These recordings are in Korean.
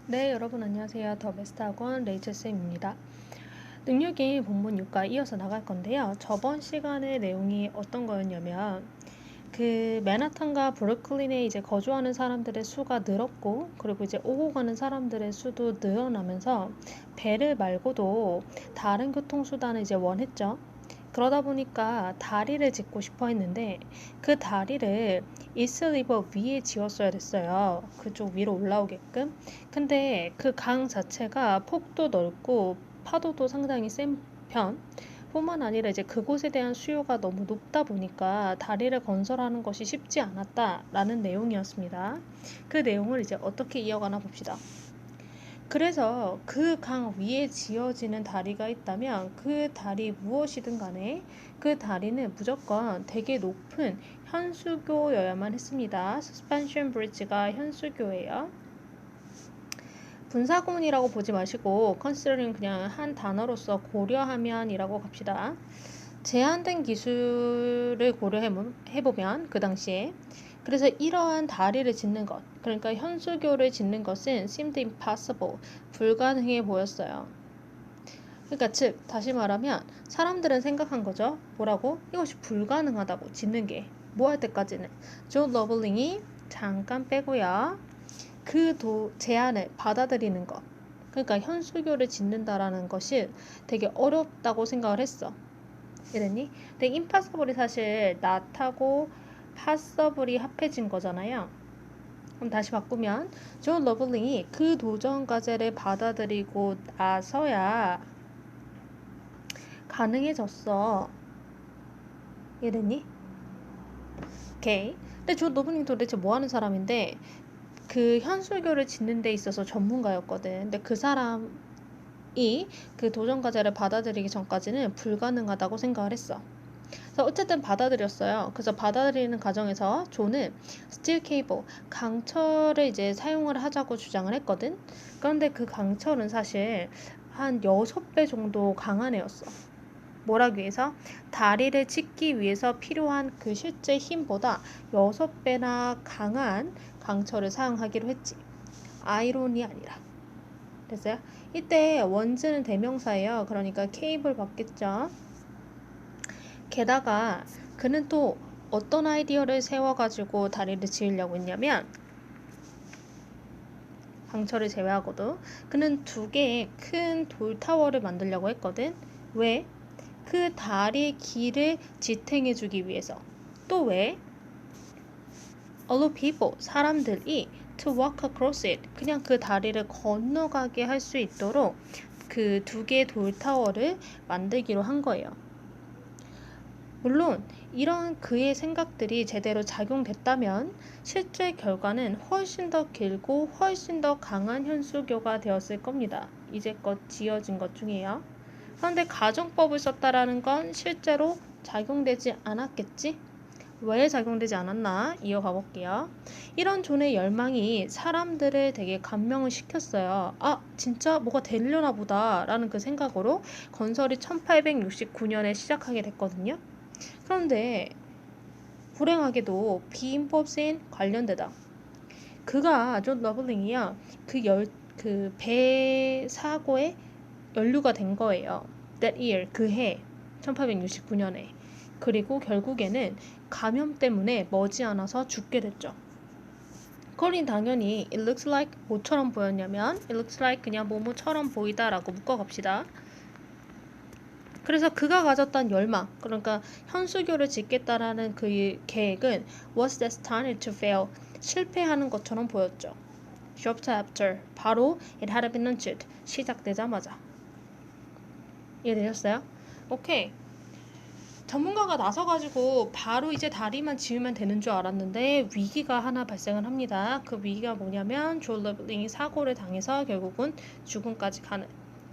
네, 여러분 안녕하세요. 더 베스트 학원 레이첼쌤입니다. 능력이 본문 6과 이어서 나갈 건데요. 저번 시간의 내용이 어떤 거였냐면 그 맨하탄과 브루클린에 이제 거주하는 사람들의 수가 늘었고 그리고 이제 오고 가는 사람들의 수도 늘어나면서 배를 말고도 다른 교통수단을 이제 원했죠. 그러다 보니까 다리를 짓고 싶어 했는데 그 다리를 이스리버 위에 지었어야 됐어요. 그쪽 위로 올라오게끔. 근데 그 강 자체가 폭도 넓고 파도도 상당히 센 편. 뿐만 아니라 이제 그곳에 대한 수요가 너무 높다 보니까 다리를 건설하는 것이 쉽지 않았다라는 내용이었습니다. 그 내용을 이제 어떻게 이어가나 봅시다. 그래서 그 강 위에 지어지는 다리가 있다면 그 다리 무엇이든 간에 그 다리는 무조건 되게 높은 현수교여야만 했습니다. Suspension Bridge가 현수교예요. 분사구문이라고 보지 마시고 considering 그냥 한 단어로서 고려하면이라고 갑시다. 제한된 기술을 고려해보면 그 당시에 그래서 이러한 다리를 짓는 것, 그러니까 현수교를 짓는 것은 seemed impossible, 불가능해 보였어요. 그러니까 즉 다시 말하면 사람들은 생각한 거죠. 뭐라고? 이것이 불가능하다고 짓는 게. 뭐 할 때까지는 존 러블링이 잠깐 빼고요. 그 제안을 받아들이는 것. 그러니까 현수교를 짓는다라는 것이 되게 어렵다고 생각을 했어. 이랬니? 근데 impossible이 사실 not하고 possible이 합해진 거잖아요. 그럼 다시 바꾸면 존 러블링이 그 도전 과제를 받아들이고 나서야 가능해졌어. 이랬니? 오케이. 근데 존 러블링이 도대체 뭐 하는 사람인데 그 현수교를 짓는 데 있어서 전문가였거든. 근데 그 사람이 그 도전 과제를 받아들이기 전까지는 불가능하다고 생각을 했어. 그래서 어쨌든 받아들였어요. 그래서 받아들이는 과정에서 존은 스틸 케이블, 강철을 이제 사용을 하자고 주장을 했거든. 그런데 그 강철은 사실 한 6배 정도 강한 애였어. 뭐라기 위해서? 다리를 짓기 위해서 필요한 그 실제 힘보다 6배나 강한 강철을 사용하기로 했지. 아이론이 아니라. 됐어요? 이때 원즈는 대명사예요. 그러니까 케이블 받겠죠. 게다가 그는 또 어떤 아이디어를 세워가지고 다리를 지으려고 했냐면 강철을 제외하고도 그는 2개의 큰 돌타워를 만들려고 했거든. 왜? 그 다리 길을 지탱해주기 위해서. 또 왜? Allow people, 사람들이 to walk across it, 그냥 그 다리를 건너가게 할 수 있도록 그 2개의 돌타워를 만들기로 한 거예요. 물론 이런 그의 생각들이 제대로 작용됐다면 실제 결과는 훨씬 더 길고 훨씬 더 강한 현수교가 되었을 겁니다. 이제껏 지어진 것 중에요. 그런데 가정법을 썼다라는 건 실제로 작용되지 않았겠지? 왜 작용되지 않았나 이어가 볼게요. 이런 존의 열망이 사람들을 되게 감명을 시켰어요. 아, 진짜 뭐가 되려나 보다 라는 그 생각으로 건설이 1869년에 시작하게 됐거든요. 그런데 불행하게도 비인법 시인 관련되다. 그가 존 러블링이야. 그 배 사고에 연루가 된 거예요. That year, 그 해, 1869년에. 그리고 결국에는 감염 때문에 머지않아서 죽게 됐죠. 콜린 당연히 it looks like 뭐처럼 보였냐면 it looks like 그냥 뭐뭐처럼 보이다 라고 묶어갑시다. 그래서 그가 가졌던 열망, 그러니까 현수교를 짓겠다라는 그 계획은 was destined to fail, 실패하는 것처럼 보였죠. Shortly after, 바로 it had been launched, 시작되자마자. 이해되셨어요? 오케이. 전문가가 나서가지고 바로 이제 다리만 지으면 되는 줄 알았는데 위기가 하나 발생을 합니다. 그 위기가 뭐냐면 존 러블링이 사고를 당해서 결국은 죽음까지 가는.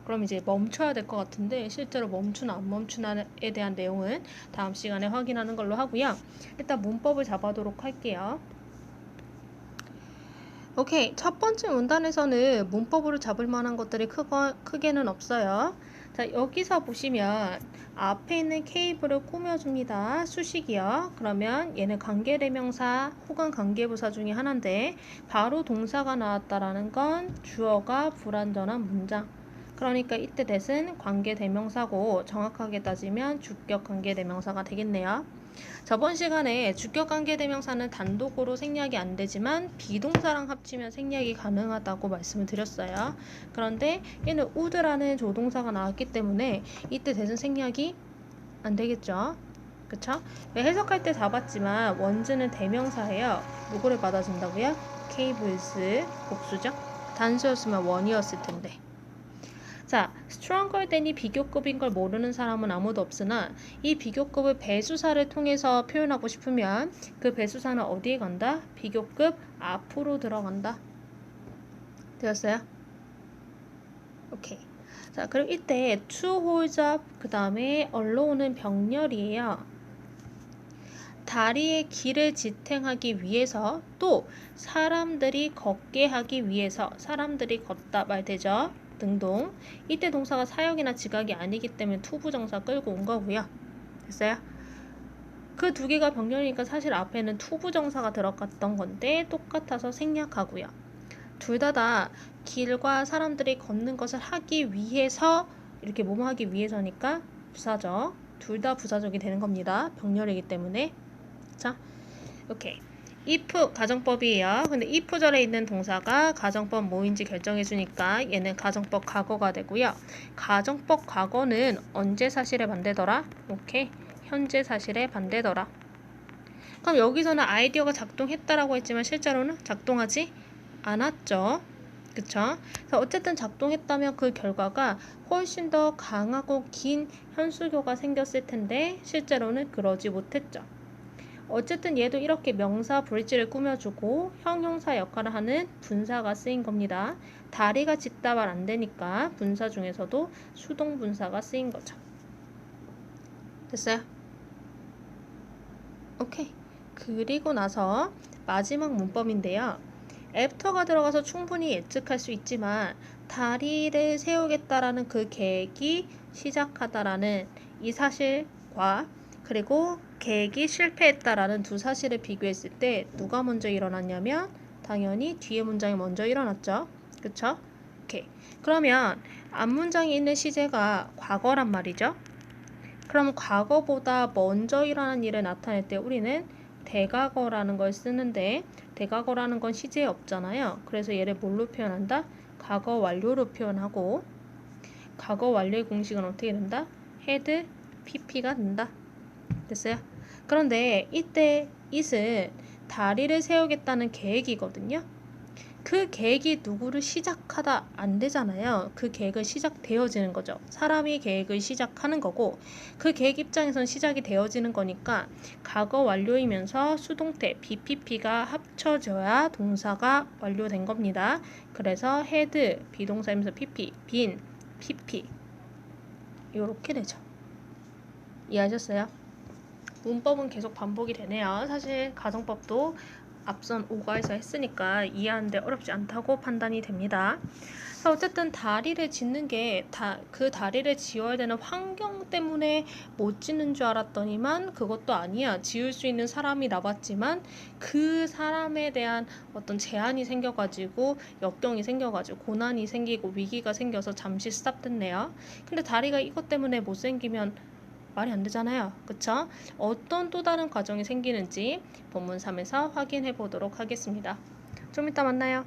그럼 이제 멈춰야 될 것 같은데 실제로 멈추나 안 멈추나에 대한 내용은 다음 시간에 확인하는 걸로 하고요. 일단 문법을 잡아도록 할게요. 오케이. 첫 번째 문단에서는 문법으로 잡을 만한 것들이 크게는 없어요. 자, 여기서 보시면 앞에 있는 케이블을 꾸며줍니다. 수식이요. 그러면 얘는 관계대명사 혹은 관계부사 중에 하나인데 바로 동사가 나왔다라는 건 주어가 불완전한 문장. 그러니까 이때 that은 관계대명사고 정확하게 따지면 주격 관계대명사가 되겠네요. 저번 시간에 주격 관계대명사는 단독으로 생략이 안 되지만 비동사랑 합치면 생략이 가능하다고 말씀을 드렸어요. 그런데 얘는 would라는 조동사가 나왔기 때문에 이때 that은 생략이 안 되겠죠. 그쵸? 해석할 때 잡았지만 원즈는 대명사예요. 누구를 받아준다고요? cables 복수죠. 단수였으면 원이었을 텐데. 자, stronger than이 비교급인 걸 모르는 사람은 아무도 없으나 이 비교급을 배수사를 통해서 표현하고 싶으면 그 배수사는 어디에 간다? 비교급 앞으로 들어간다. 되었어요? 오케이. 자, 그럼 이때 to hold up 그 다음에 allone은 병렬이에요. 다리의 길을 지탱하기 위해서 또 사람들이 걷게 하기 위해서 사람들이 걷다 말 되죠? 등동. 이때 동사가 사역이나 지각이 아니기 때문에 투부정사 끌고 온 거고요. 됐어요? 그 두 개가 병렬이니까 사실 앞에는 투부정사가 들어갔던 건데 똑같아서 생략하고요. 둘 다 길과 사람들이 걷는 것을 하기 위해서 이렇게 뭐뭐 하기 위해서니까 부사적. 둘 다 부사적이 되는 겁니다. 병렬이기 때문에. 자, 오케이. if 가정법이에요. 근데 if절에 있는 동사가 가정법 뭐인지 결정해 주니까 얘는 가정법 과거가 되고요. 가정법 과거는 언제 사실에 반대더라? 오케이. 현재 사실에 반대더라. 그럼 여기서는 아이디어가 작동했다라고 했지만 실제로는 작동하지 않았죠. 그쵸? 그래서 어쨌든 작동했다면 그 결과가 훨씬 더 강하고 긴 현수교가 생겼을 텐데 실제로는 그러지 못했죠. 어쨌든 얘도 이렇게 명사 브릿지를 꾸며주고 형용사 역할을 하는 분사가 쓰인 겁니다. 다리가 짖다 말 안 되니까 분사 중에서도 수동 분사가 쓰인 거죠. 됐어요? 오케이. 그리고 나서 마지막 문법인데요. after가 들어가서 충분히 예측할 수 있지만 다리를 세우겠다라는 그 계획이 시작하다라는 이 사실과 그리고 계획이 실패했다라는 두 사실을 비교했을 때 누가 먼저 일어났냐면 당연히 뒤에 문장이 먼저 일어났죠. 그쵸? 오케이. 그러면 앞문장에 있는 시제가 과거란 말이죠. 그럼 과거보다 먼저 일어난 일을 나타낼 때 우리는 대과거라는 걸 쓰는데 대과거라는 건 시제에 없잖아요. 그래서 얘를 뭘로 표현한다? 과거 완료로 표현하고 과거 완료의 공식은 어떻게 된다? had pp가 된다. 됐어요? 그런데 이때 it은 다리를 세우겠다는 계획이거든요. 그 계획이 누구를 시작하다 안 되잖아요. 그 계획은 시작되어지는 거죠. 사람이 계획을 시작하는 거고 그 계획 입장에선 시작이 되어지는 거니까 과거 완료이면서 수동태 BPP가 합쳐져야 동사가 완료된 겁니다. 그래서 had 비동사이면서 PP, been, PP 이렇게 되죠. 이해하셨어요? 문법은 계속 반복이 되네요. 사실 가정법도 앞선 5과에서 했으니까 이해하는데 어렵지 않다고 판단이 됩니다. 어쨌든 다리를 짓는 게 그 다리를 지어야 되는 환경 때문에 못 짓는 줄 알았더니만 그것도 아니야. 지을 수 있는 사람이 나왔지만 그 사람에 대한 어떤 제한이 생겨가지고 역경이 생겨가지고 고난이 생기고 위기가 생겨서 잠시 스탑됐네요. 근데 다리가 이것 때문에 못 생기면 말이 안 되잖아요. 그쵸? 어떤 또 다른 과정이 생기는지 본문 3에서 확인해 보도록 하겠습니다. 좀 이따 만나요.